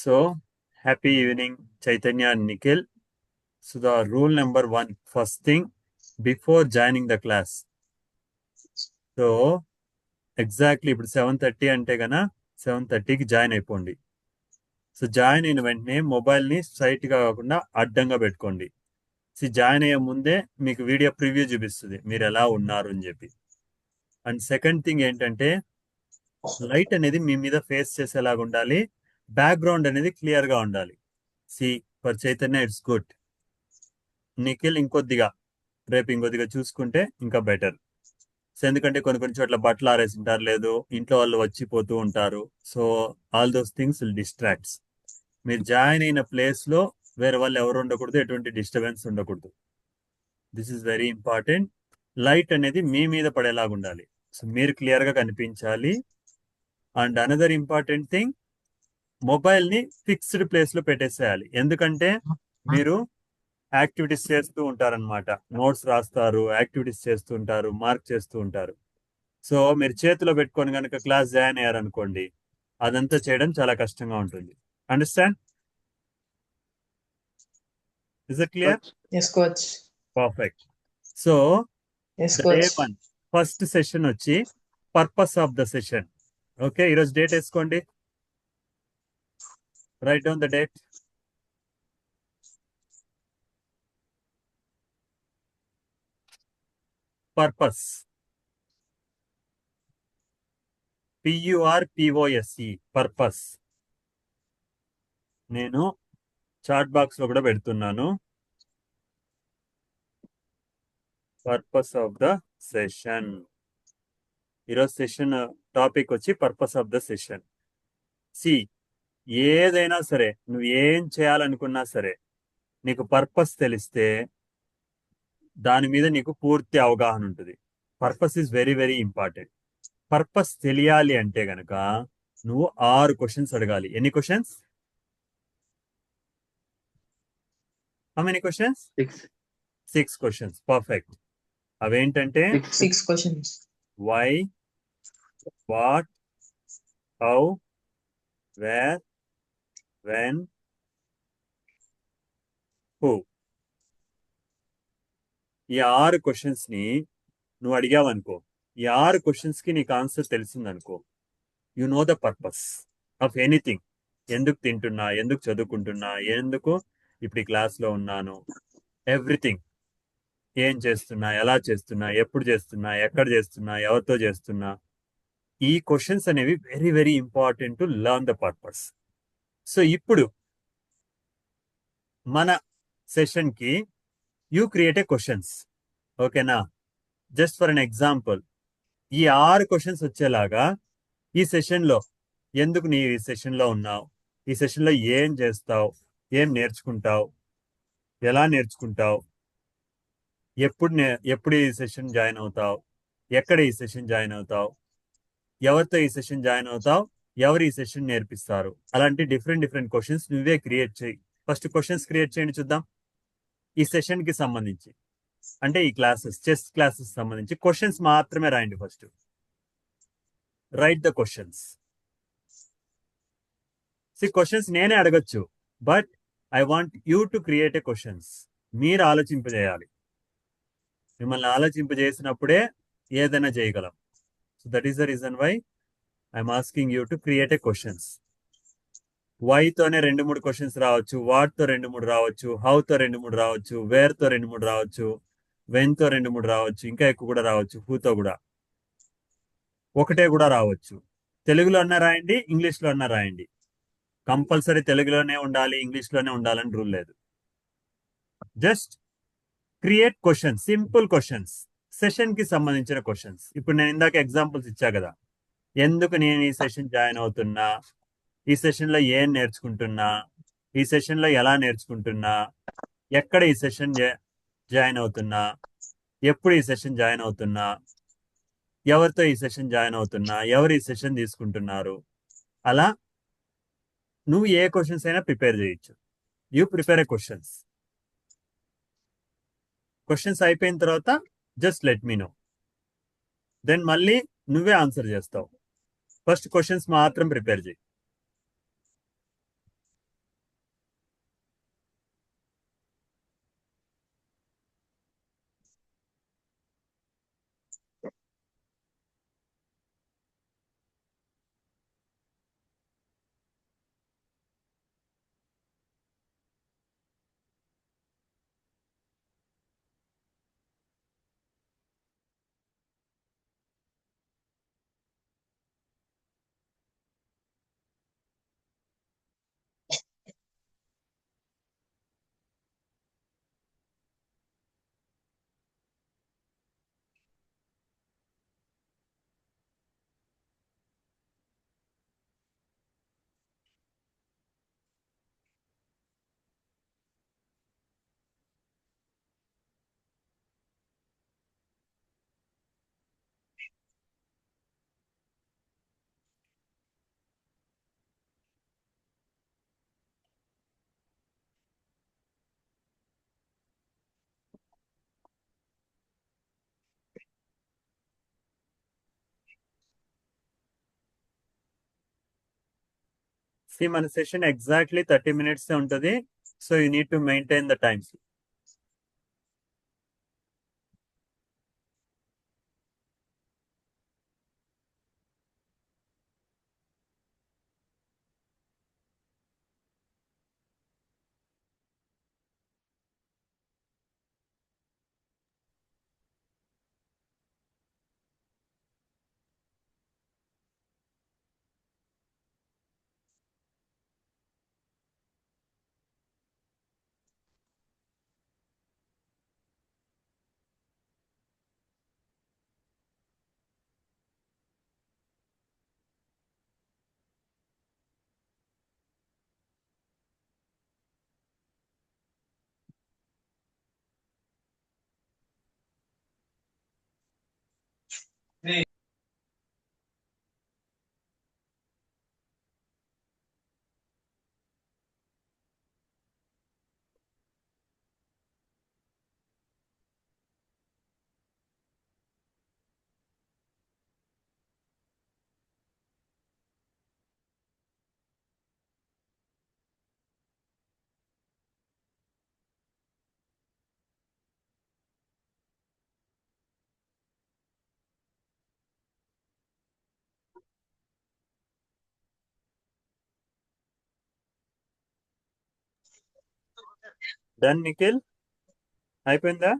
So, happy evening, Chaitanya and Nikhil. So, the rule number one, first thing, before joining the class. So, exactly ఇప్పుడు 7:30 అంటే గన 7:30కి join అయిపోండి. So join అయిన వెంటనే మొబైల్ని స్ట్రైట్గా కాకుండా అడ్డంగా పెట్టుకోండి. సో జాయిన్ అయ్యే ముందే మీకు వీడియో ప్రివ్యూ చూపిస్తుంది మీరు ఎలా ఉన్నారు అని చెప్పి. అండ్ సెకండ్ థింగ్ ఏంటంటే లైట్ అనేది మీ మీద ఫేస్ చేసేలాగా ఉండాలి. బ్యాక్గ్రౌండ్ అనేది క్లియర్గా ఉండాలి. C for Chaitanya it's good. Nikhil ఇంకొద్దిగా రేపు ఇంకొద్దిగా చూసుకుంటే ఇంకా బెటర్. సో ఎందుకంటే కొన్ని చోట్ల బట్టలు ఆరేసి ఉంటారు, లేదు ఇంట్లో వాళ్ళు వచ్చిపోతూ ఉంటారు. So all those things will distracts. మీరు జాయిన్ అయిన ప్లేస్ లో వేరే వాళ్ళు ఎవరు ఉండకూడదు, ఎటువంటి డిస్టర్బెన్స్ ఉండకూడదు. This is very important. Light అనేది మీ మీద పడేలాగా ఉండాలి. సో మీరు క్లియర్ గా కనిపించాలి. And another important thing, mobile ని ఫిక్స్డ్ ప్లేస్ లో పెట్టేసేయాలి. ఎందుకంటే మీరు యాక్టివిటీస్ చేస్తూ ఉంటారనమాట. నోట్స్ రాస్తారు, యాక్టివిటీస్ చేస్తూ ఉంటారు, మార్క్ చేస్తూ ఉంటారు. సో మీరు చేతిలో పెట్టుకొని కనుక క్లాస్ జాయిన్ అయ్యారనుకోండి, అదంతా చేయడం చాలా కష్టంగా ఉంటుంది. Understand? Is it clear? Yes, coach. Perfect. So Yes, day coach. One first session వచ్చి purpose of the session. Okay, ఈరోజు డేట్ వేసుకోండి. Write down the date. Purpose, PURPOSE, purpose. నేను చాట్ బాక్స్ లో కూడా పెడుతున్నాను. Purpose of the session. ఈరోజు session topic వచ్చి purpose of the session. సి ఏదైనా సరే, నువ్వు ఏం చేయాలనుకున్నా సరే, నీకు పర్పస్ తెలిస్తే దాని మీద నీకు పూర్తి అవగాహన ఉంటుంది. Purpose is very very important. Purpose తెలియాలి అంటే గనక నువ్వు 6 క్వశ్చన్స్ అడగాలి. ఎన్ని questions? How many questions? 6 questions. Perfect. అవేంటంటే 6 questions. Why, what, how, where, when, who. ఈ 6 క్వశ్చన్స్ ని నువ్వు అడిగావనుకో, ఈ 6 క్వశ్చన్స్ కి నీకు ఆన్సర్ తెలిసిందనుకో, you know the purpose of anything. ఎందుకు తింటున్నా, ఎందుకు చదువుకుంటున్నా, ఎందుకు ఇప్పుడు ఈ క్లాస్లో ఉన్నాను, ఎవ్రీథింగ్. ఏం చేస్తున్నా, ఎలా చేస్తున్నా, ఎప్పుడు చేస్తున్నా, ఎక్కడ చేస్తున్నా, ఎవరితో చేస్తున్నా. ఈ క్వశ్చన్స్ అనేవి very very important to learn the purpose. So ఇప్పుడు మన సెషన్కి యూ క్రియేట్ ఏ క్వశ్చన్స్. ఓకేనా? జస్ట్ ఫర్ అన్ ఎగ్జాంపుల్, ఈ 6 క్వశ్చన్స్ వచ్చేలాగా ఈ సెషన్లో ఎందుకు నీ ఈ సెషన్లో ఉన్నావు, ఈ సెషన్లో ఏం చేస్తావు, ఏం నేర్చుకుంటావు, ఎలా నేర్చుకుంటావు, ఎప్పుడు ఈ సెషన్ జాయిన్ అవుతావు, ఎక్కడ ఈ సెషన్ జాయిన్ అవుతావు, ఎవరితో ఈ సెషన్ జాయిన్ అవుతావు, ఎవరు ఈ సెషన్ నేర్పిస్తారు. అలాంటి డిఫరెంట్ డిఫరెంట్ క్వశ్చన్స్ నువ్వే క్రియేట్ చేయి. ఫస్ట్ క్వశ్చన్స్ క్రియేట్ చేయండి చూద్దాం. ఈ సెషన్కి సంబంధించి, అంటే ఈ క్లాసెస్, చెస్ క్లాసెస్ సంబంధించి క్వశ్చన్స్ మాత్రమే రాయండి. First write the questions. Questions నేనే అడగచ్చు, but I want you to create a questions. మీరు ఆలోచింపజేయాలి. మిమ్మల్ని ఆలోచింపజేసినప్పుడే ఏదైనా చేయగలం. So that is the reason why I'm asking you to create a questions. వైతోనే 2-3 క్వశ్చన్స్ రావచ్చు, వాట్తో 2-3 రావచ్చు, హౌతో 2-3 రావచ్చు, వేర్తో 2-3 రావచ్చు, వెన్తో 2-3 రావచ్చు, ఇంకా ఎక్కువ కూడా రావచ్చు, హూతో కూడా ఒకటే కూడా రావచ్చు. తెలుగులో అన్నా రాయండి, ఇంగ్లీష్లో అన్నా రాయండి. కంపల్సరీ తెలుగులోనే ఉండాలి, ఇంగ్లీష్లోనే ఉండాలని రూల్ లేదు. Just create questions, simple questions, session కి సంబంధించిన క్వశ్చన్స్. ఇప్పుడు నేను ఇందాక ఎగ్జాంపుల్స్ ఇచ్చా కదా, ఎందుకు నేను ఈ సెషన్ జాయిన్ అవుతున్నా, ఈ సెషన్ లో ఏం నేర్చుకుంటున్నా, ఈ సెషన్ లో ఎలా నేర్చుకుంటున్నా, ఎక్కడ ఈ సెషన్ జాయిన్ అవుతున్నా, ఎప్పుడు ఈ సెషన్ జాయిన్ అవుతున్నా, ఎవరితో ఈ సెషన్ జాయిన్ అవుతున్నా, ఎవరు ఈ సెషన్ తీసుకుంటున్నారు. అలా నువ్వు ఏ క్వశ్చన్స్ అయినా ప్రిపేర్ చేయొచ్చు. You prepare a questions. Questions అయిపోయిన తర్వాత just let me know. Then మళ్ళీ నువ్వే ఆన్సర్ చేస్తావు. ఫస్ట్ క్వశ్చన్స్ మాత్రం ప్రిపేర్ చేయి. మన సెషన్ ఎగ్జాక్ట్లీ 30 minutes ఉంటుంది. So you need to maintain the times. Done Nikhil, అయిపోయిందా?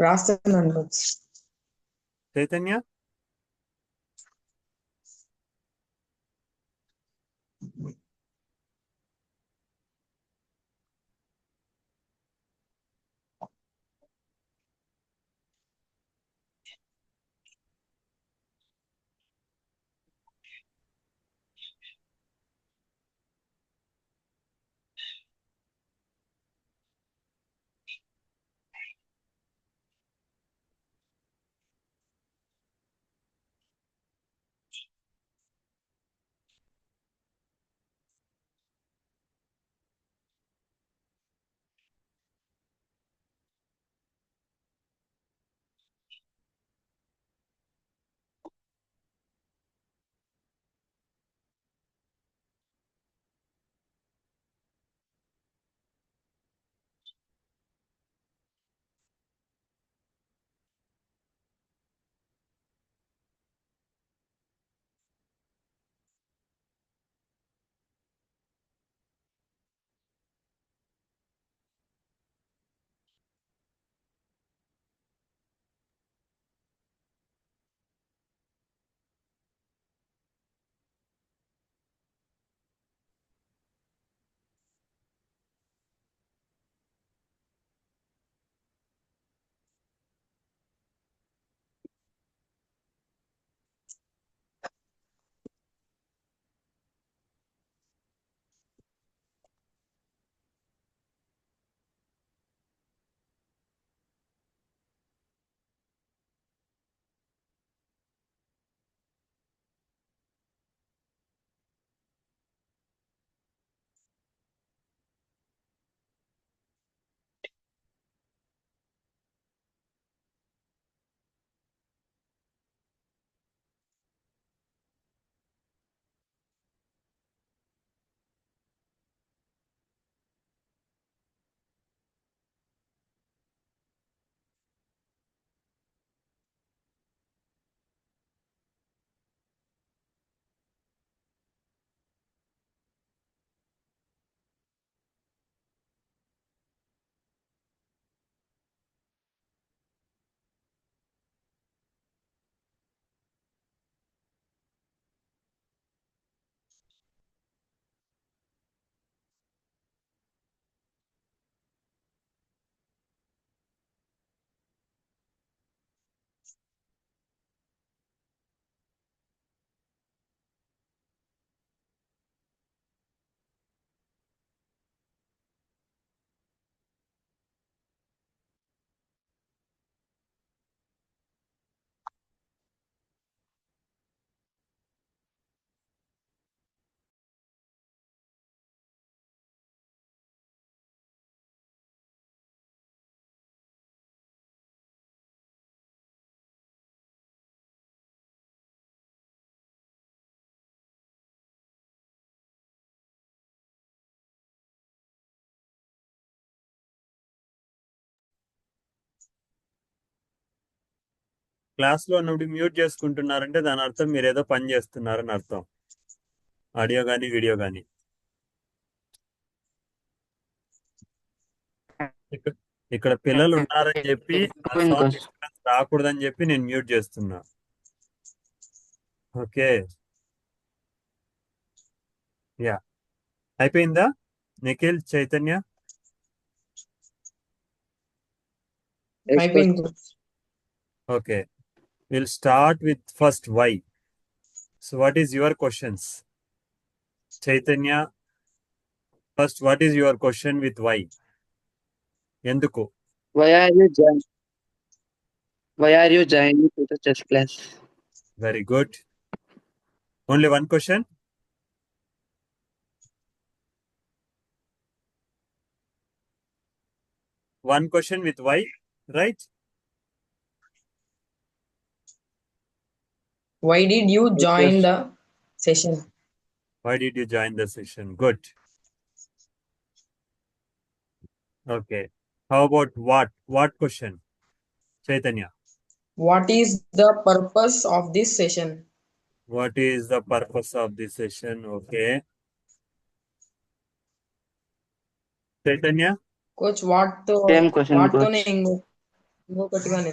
రాస్తున్నాను కోచ్. చైతన్య, క్లాస్లో ఉన్నప్పుడు మ్యూట్ చేసుకుంటున్నారంటే దాని అర్థం మీరు ఏదో పని చేస్తున్నారని అర్థం, ఆడియో కానీ వీడియో కానీ. ఇక్కడ పిల్లలు ఉన్నారని చెప్పి ఆ సౌండ్ డిస్టర్బెన్స్ రాకూడదని చెప్పి నేను మ్యూట్ చేస్తున్నా. ఓకే, యా, అయిపోయిందా నిఖిల్, చైతన్య? అయిపోయింది. Okay, we'll start with first why. So what is your questions? Chaitanya, first what is your question with why? Enduku? Why are you joining to the chess class? Very good. Only one question? One question with why, right? Why did you join the session? Why did you join the session? Good. Okay. How about what? What question? Chaitanya. What is the purpose of this session? What is the purpose of this session? Okay. Chaitanya? Coach, what Same question, what coach. ఇంకొకటిగానే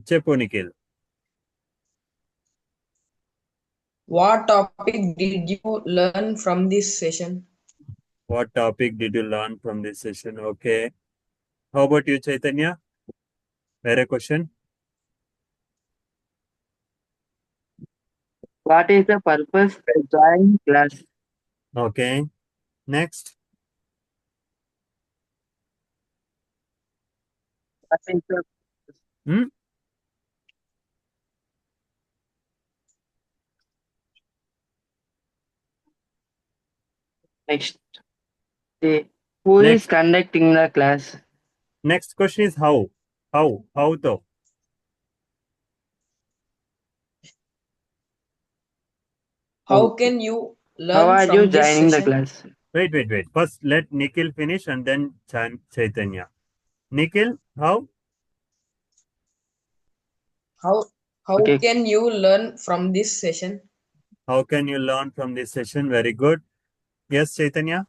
చెప్పు Nikhil. What topic did you learn from this session? What topic did you learn from this session? Okay. How about you, Chaitanya? Very question. What is the purpose of joining class? Okay. Next. What is the next day? Who Next. is conducting the class? Next question is how. How though? How can you learn How are from you this joining the session? class? Wait. First, let Nikhil finish and then Chaitanya. Nikhil, how? How Okay. can you learn from this session? How can you learn from this session? Very good. Yes, Chaitanya?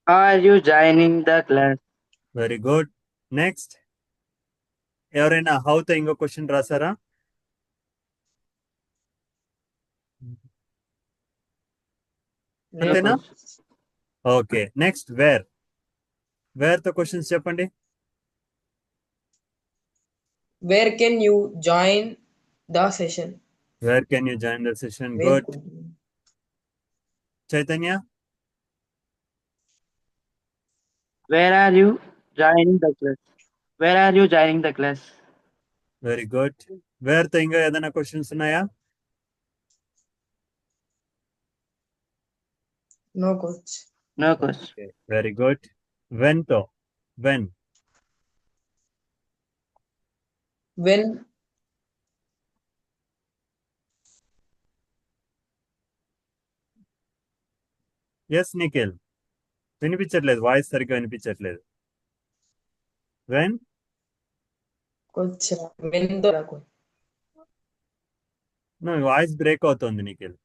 How are you joining the class? Very good. Next. ఎవరైనా హౌతో ఇంకో question రాసారా? అంతేనా? Okay. Next where తో questions చెప్పండి. Where can you join the session? Where can you join the session? Where Good. Chaitanya? Where are you joining the class? Where are you joining the class? Very good. Where తో ఇంకా ఏదైనా questions ఉన్నాయా? No, coach. No, coach. Very good. When తో when yes Nikhil, వినిపించట్లేదు, voice సరిగ్గా వినిపించట్లేదు. When voice break అవుతుంది Nikhil.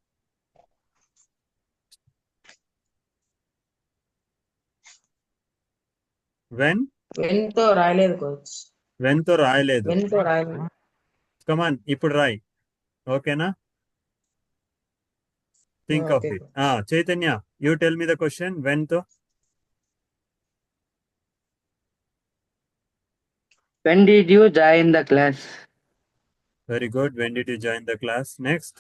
When తో రాయలేదు కోచ్. వెన్ తో రాయలేదు. రాయలేదు. కమాన్, ఇప్పుడు రాయ్. ఓకేనా? Think of it. Chaitanya, you tell me the question. When తో When did you join the class? Very good. When did you join the class? Next.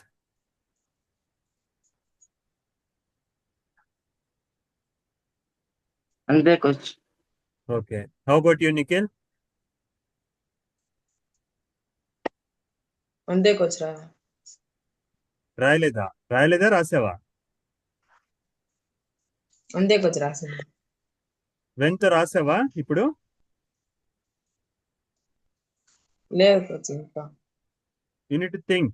అంతే coach. Okay. How about you Nikhil? అంతే coach. రాయలేదా రాసావా? అంతే కోచ్, రాసింది. When తో రాసావా ఇప్పుడు? లేదు coach, ఇంకా. You need to think.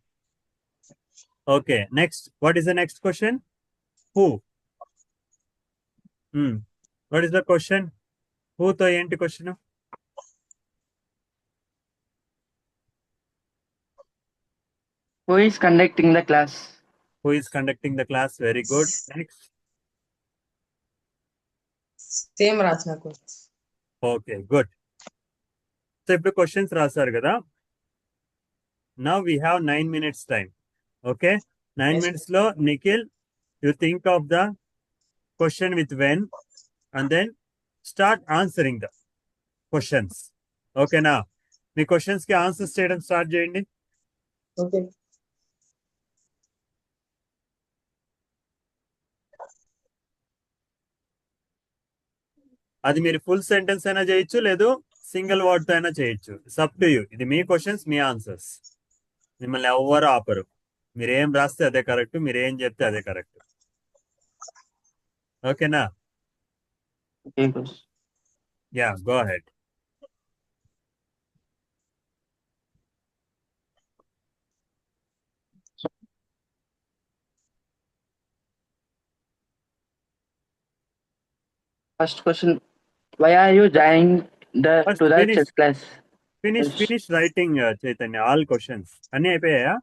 Okay, next. What is the next question? Who? What is the question? హూతో ఏంటి question? Who is conducting the class? Who is conducting the class? Very good. Next. Same రాసిన coach. Okay, good. So ఇప్పుడు questions రాశారు కదా. Now we have 9 minutes time. Okay, 9 Yes. minutes లో Nikhil you think of the question with when and then start answering the questions. ఓకేనా? మీ questions కి answers చేయడం start చేయండి. ఓకే. అది మీరు ఫుల్ సెంటెన్స్ అయినా చేయొచ్చు, లేదు సింగిల్ వర్డ్ తో అయినా చేయొచ్చు. Sub to you. ఇది మీ క్వశ్చన్స్, మీ ఆన్సర్స్. మిమ్మల్ని ఎవ్వరు ఆపరు. మీరు ఏం రాస్తే అదే కరెక్ట్, మీరు ఏం చెప్తే అదే కరెక్ట్. ఓకేనా? Okay, coach. Yeah, go ahead. First question. Why are you joining First, to the finish. chess class? Finish writing Chaitanya. All questions అన్ని అయిపోయాయా?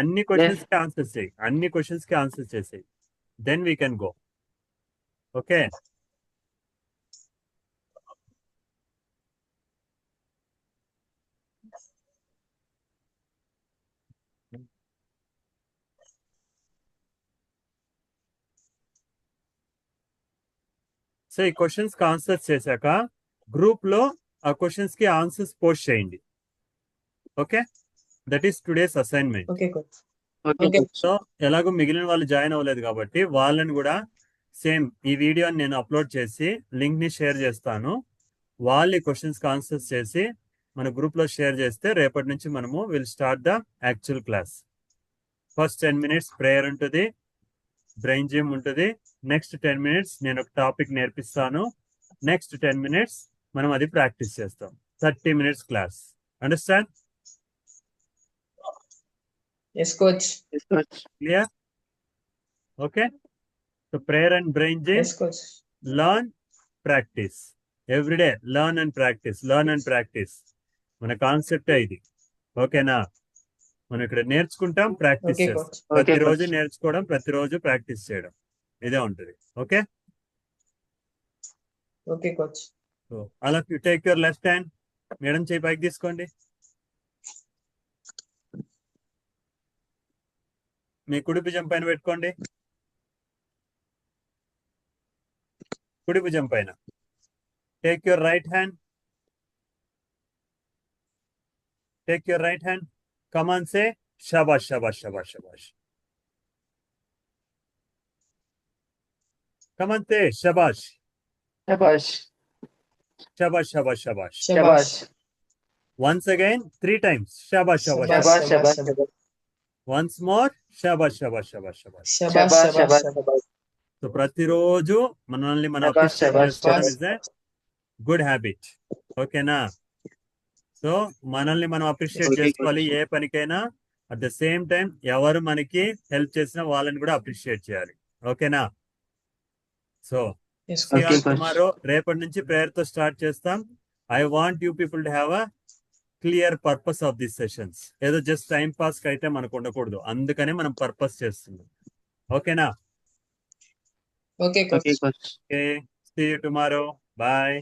అన్ని క్వశ్చన్స్ కి ఆన్సర్స్ చేయి. అన్ని క్వశ్చన్స్ కి ఆన్సర్స్ చేసేయి. Then we can go. Okay. So ఈ questions కి ఆన్సర్స్ చేశాక గ్రూప్ లో ఆ క్వశ్చన్స్ కి ఆన్సర్స్ పోస్ట్ చేయండి. Okay, that is today's assignment. Okay coach. Okay, Okay. coach. So ఎలాగో మిగిలిన వాళ్ళు జాయిన్ అవ్వలేదు కాబట్టి వాళ్ళని కూడా సేమ్ ఈ వీడియోని నేను అప్లోడ్ చేసి లింక్ ని షేర్ చేస్తాను. వాళ్ళు ఈ క్వశ్చన్స్ కి ఆన్సర్స్ చేసి మన గ్రూప్ లో షేర్ చేస్తే రేపటి నుంచి మనము will start the actual class. First 10 minutes prayer ఉంటుంది, బ్రెయిన్ జిమ్ ఉంటుంది. నెక్స్ట్ 10 minutes నేను ఒక టాపిక్ నేర్పిస్తాను. నెక్స్ట్ 10 minutes మనం అది ప్రాక్టీస్ చేస్తాం. 30 minutes class. Understand? Yes, coach. Yes, coach. Clear? Okay. So prayer and brain gym, Yes, coach. Learn, practice. Everyday learn and practice, learn and practice. మన కాన్సెప్టే ఇది. ఓకేనా? మనం ఇక్కడ నేర్చుకుంటాం, ప్రాక్టీస్ Okay, చేస్తాం. coach. ప్రతిరోజు coach. నేర్చుకోవడం, ప్రతిరోజు ప్రాక్టీస్ చేయడం, ఇదే ఉంటుంది. ఓకే. Okay, coach. సో అలా you take your left hand. Madam చేయి పైకి తీసుకోండి. మీ కుడి భుజం పైన పెట్టుకోండి. కుడి భుజం పైన. Take your right hand. Take your right hand. Come on say షాబాష్, షాబాష్, షాబాష్, షాబాష్. కమ్ ఆన్ సే షాబాష్, Shabash. షాబాష్, షాబాష్, షాబాష్. Shabash. Once again 3 times. Shabash, shabash, shabash. Shabash. Shabash. Shabash. Once more. Shabash, shabash, shabash, shabash. Shabash, Shabash. shabash, Shabash. shabash. So ప్రతిరోజు మనల్ని మనం Shabash, అప్రిషియేట్ shabash, చేసుకోవడం shabash. Is a good habit. ఓకేనా? So మనల్ని మనం appreciate Okay, చేసుకోవాలి coach. ఏ పనికైనా. At the same time ఎవరు మనకి హెల్ప్ చేసినా వాళ్ళని కూడా అప్రిషియేట్ చేయాలి. ఓకేనా? So Yes, see you Okay, all coach. tomorrow. రేపటి నుంచి ప్రేయర్ తో స్టార్ట్ చేస్తాం. I want you people to have a clear purpose of this sessions. ఏదో జస్ట్ టైం పాస్ కి అయితే మనకు ఉండకూడదు. అందుకనే మనం పర్పస్ చేస్తున్నాం. ఓకేనా? Okay, coach. Okay, coach. Okay, see you tomorrow. Bye.